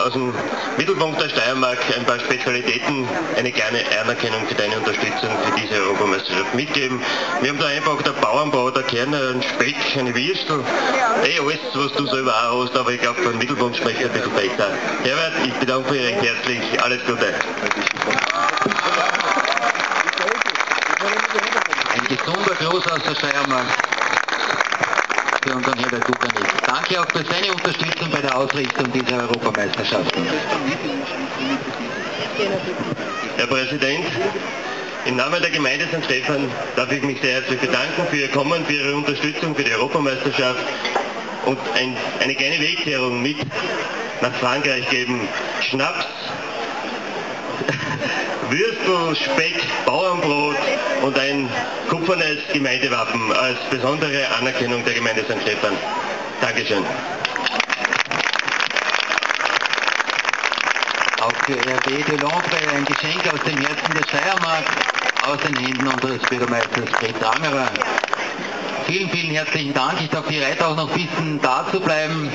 aus dem Mittelpunkt der Steiermark ein paar Spezialitäten, eine kleine Anerkennung für deine Unterstützung für diese Europameisterschaft mitgeben. Wir haben da einfach der Bauernbrot, der Kerne, ein Speck, eine Würstel, alles, was du selber auch hast, aber ich glaube, für den Mittelpunkt spricht ein bisschen besser. Herbert, ich bedanke mich recht herzlich, alles Gute. Ein gesunder Gruß aus der Steiermark für unseren Herbert Gubernik. Danke auch für seine Unterstützung bei der Ausrichtung dieser Europameisterschaften. Herr Präsident, im Namen der Gemeinde St. Stephan darf ich mich sehr herzlich bedanken für Ihr Kommen, für Ihre Unterstützung für die Europameisterschaft und eine kleine Wegkehrung mit nach Frankreich geben. Schnaps, Würstel, Speck, Bauernbrot und ein kupfernes Gemeindewappen als besondere Anerkennung der Gemeinde St. Stephan. Dankeschön. Auch für RB de Londres ein Geschenk aus dem Herzen der Steiermark, aus den Händen unseres Bürgermeisters Fritz Angerer. Vielen, vielen herzlichen Dank. Ich darf Sie heute auch noch bitten, da zu bleiben.